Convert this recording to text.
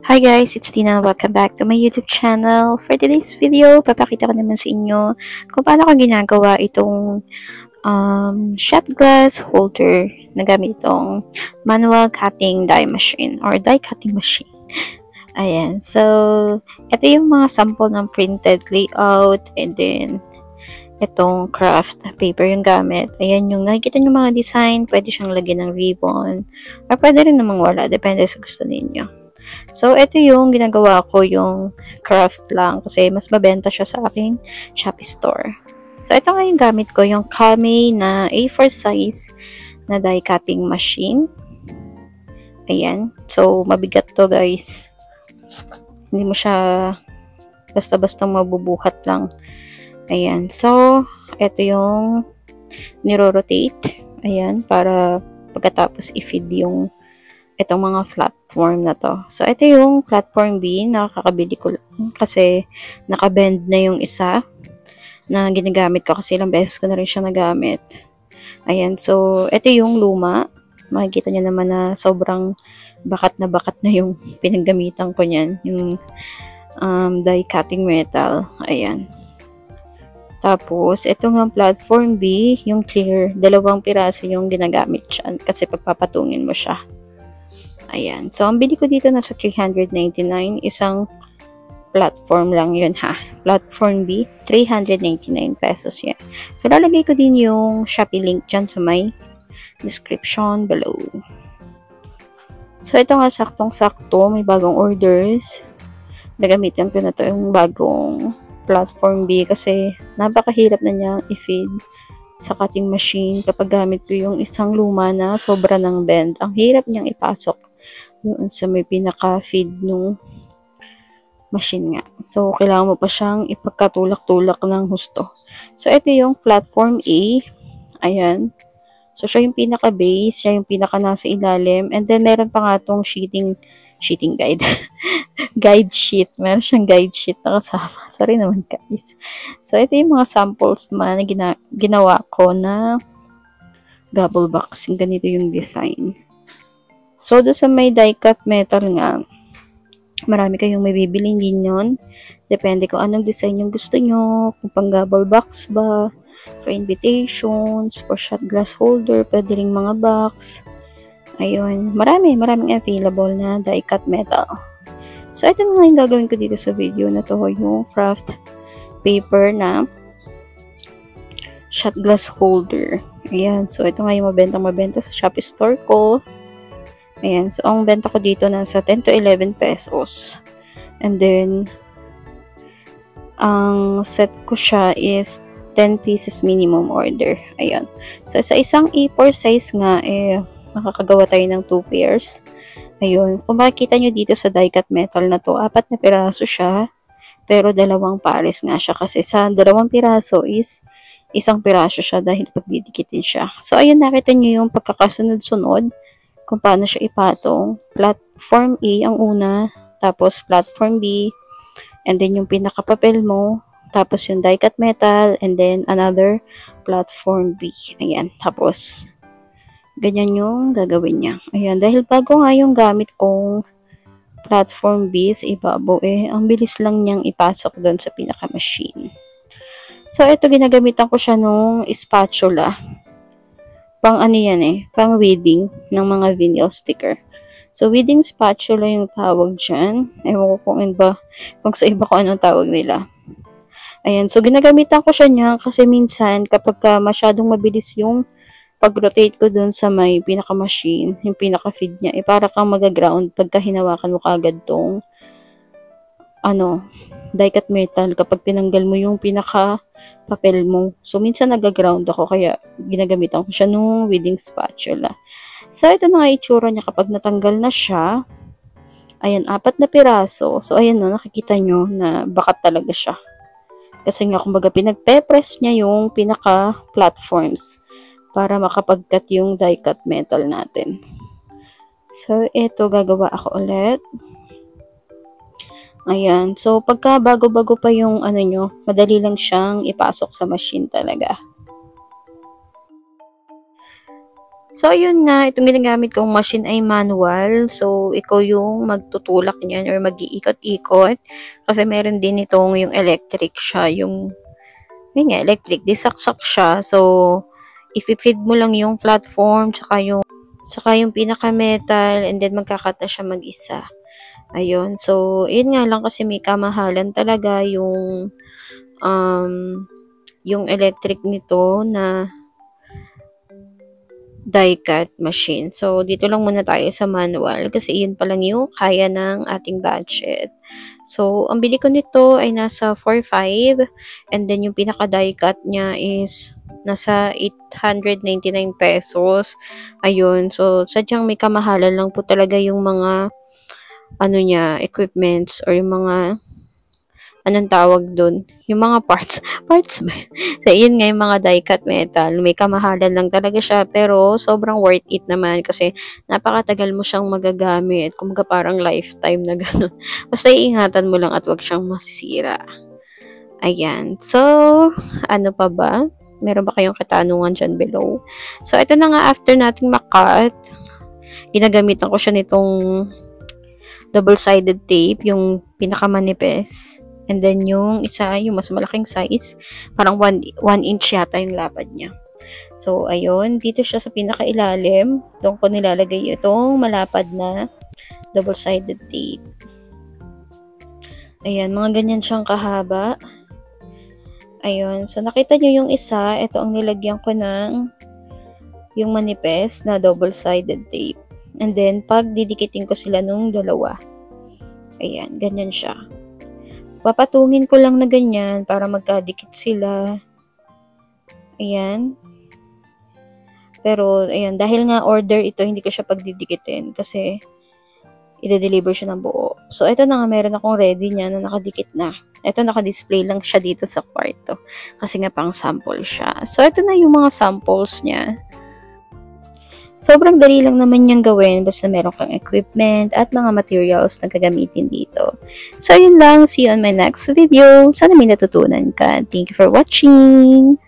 Hi guys, it's Tina. Welcome back to my YouTube channel. For today's video, papakita ko naman sa inyo kung paano ko ginagawa itong shot glass holder na gamit itong manual cutting die machine or die cutting machine. Ayan. So, ito yung mga sample ng printed layout and then itong craft paper yung gamit. Ayan yung nakikita nyo mga design. Pwede siyang lagyan ng ribbon or pwede rin namang wala. Depende sa gusto ninyo. So, ito yung ginagawa ko, yung craft lang. Kasi mas mabenta siya sa aking Shopee store. So, ito nga yung gamit ko, yung Kame na A4 size na die cutting machine. Ayan. So, mabigat to guys. Hindi mo siya basta-basta mabubuhat lang. Ayan. So, ito yung niro-rotate. Ayan. Para pagkatapos i-feed yung itong mga platform na to. So, ito yung platform B. Nakakabili ko lang kasi nakabend na yung isa na ginagamit ko kasi ilang beses ko na rin siya nagamit. Ayan. So, ito yung luma. Makikita nyo naman na sobrang bakat na yung pinaggamitan ko niyan. Yung die cutting metal. Ayan. Tapos, ito nga platform B, yung clear. 2 piraso yung ginagamit siya kasi pagpapatungin mo siya. Ayan. So, ang bili ko dito nasa 399. Isang platform lang yun ha. Platform B, 399 pesos yan. So, lalagay ko din yung Shopee link dyan sa may description below. So, ito nga saktong-sakto. May bagong orders. Nagamitan ko na to yung bagong platform B kasi napakahirap na niya i-feed sa cutting machine kapag gamit ko yung isang luma na sobra ng bend. Ang hirap niyang ipasok doon sa may pinaka-feed nung machine nga. So, kailangan mo pa siyang ipagkatulak-tulak ng husto. So, ito yung platform A. Ayan. So, siya yung pinaka-base, siya yung pinaka nasa ilalim. And then, meron pa nga itong sheeting guide. Guide sheet. Meron siyang guide sheet na kasama. Sorry naman guys. So, ito yung mga samples naman na ginawa ko na gobble box. Yung ganito yung design. So, doon sa may die cut metal nga, marami kayong may bibiling din yun. Depende kung anong design yung gusto nyo. Kung pang gobble box ba, for invitations, for shot glass holder, pwede ring mga box. Ayun, maraming available na die cut metal. So, ito na nga yung gagawin ko dito sa video na to, yung craft paper na shot glass holder. Ayan, so ito nga yung mabenta sa Shopee store ko. Ayan, so ang benta ko dito nasa 10 to 11 pesos. And then, ang set ko siya is 10 pieces minimum order. Ayan. So, sa isang A4 size nga, makakagawa tayo ng 2 pairs. Ayun. Kung makikita nyo dito sa die cut metal na to, 4 na piraso siya. Pero 2 pares nga siya. Kasi sa 2 piraso is 1 piraso siya dahil pagdidikitin siya. So, ayun, nakita nyo yung pagkakasunod-sunod kung paano siya ipatong. Platform A ang una, tapos platform B, and then yung pinakapapel mo, tapos yung die cut metal, and then another platform B. Ayan, tapos ganyan yung gagawin niya. Ayan, dahil bago nga yung gamit kong platform B sa ibabaw, ang bilis lang niyang ipasok doon sa pinaka-machine. So, ito ginagamitan ko siya nung spatula. Pang ano yan pang weeding ng mga vinyl sticker. So, weeding spatula yung tawag dyan. Ewan ko kung sa iba ko anong tawag nila. Ayan, so ginagamitan ko siya niya kasi minsan kapag masyadong mabilis yung pag-rotate ko dun sa may pinaka-machine, yung pinaka-feed niya, para kang mag-ground pagka hinawakan mo kagad tong die cut metal kapag tinanggal mo yung pinaka-papel mo. So, minsan nag-ground ako kaya ginagamitan ko siya nung weeding spatula. So, ito na nga itsura niya kapag natanggal na siya. Ayan, 4 na piraso. So, ayan nakikita nyo na bakat talaga siya. Kasi nga, kumbaga, pinagpe-press niya yung pinaka-platforms para makapag-cut yung die cut metal natin. So, ito, gagawa ako ulit. Ayan. So, pagka bago-bago pa yung nyo, madali lang siyang ipasok sa machine talaga. So, ayun nga, itong ginagamit kong machine ay manual. So, ikaw yung magtutulak niyan or mag-iikot-ikot. Kasi meron din itong yung electric siya. Yun nga, electric. Disaksak siya. So, i-feed mo lang yung platform, tsaka yung pinaka-metal, and then magkakat na siya mag-isa. Ayun. So, yun nga lang kasi may kamahalan talaga yung electric nito na die-cut machine. So, dito lang muna tayo sa manual kasi yun pa lang yung kaya ng ating budget. So, ang bili ko nito ay nasa 4.5 and then yung pinaka-die-cut niya is nasa 899 pesos. Ayun. So, sadyang may kamahalan lang po talaga yung mga equipments or yung mga anong tawag dun? Yung mga parts. Parts ba? So, yun nga yung mga die-cut metal. May kamahalan lang talaga siya, pero sobrang worth it naman kasi napakatagal mo siyang magagamit. Kumaga parang lifetime na gano'n. Basta iingatan mo lang at wag siyang masisira. Ayan. So, ano pa ba? Meron ba kayong katanungan dyan below? So, ito na nga after nating makat. Ginagamitan ko siya nitong double-sided tape, yung pinakamanipis. And then, yung isa, yung mas malaking size, parang 1 inch yata yung lapad niya. So, ayun. Dito siya sa pinakailalim. Doon ko nilalagay itong malapad na double-sided tape. Ayan, mga ganyan siyang kahaba. Ayun. So, nakita nyo yung isa. Ito ang nilagyan ko ng yung manipis na double-sided tape. And then, pag didikitin ko sila nung dalawa. Ayan, ganyan siya. Papatungin ko lang na ganyan para magkadikit sila. Ayan. Pero, ayan, dahil nga order ito, hindi ko siya pagdidikitin kasi i-deliver siya ng buo. So, ito na nga, meron akong ready niya na nakadikit na. Ito, naka-display lang siya dito sa kwarto. Kasi nga pang sample siya. So, ito na yung mga samples niya. Sobrang dali lang naman niyang gawin basta meron kang equipment at mga materials na gagamitin dito. So, yun lang. See you on my next video. Sana may natutunan ka. Thank you for watching!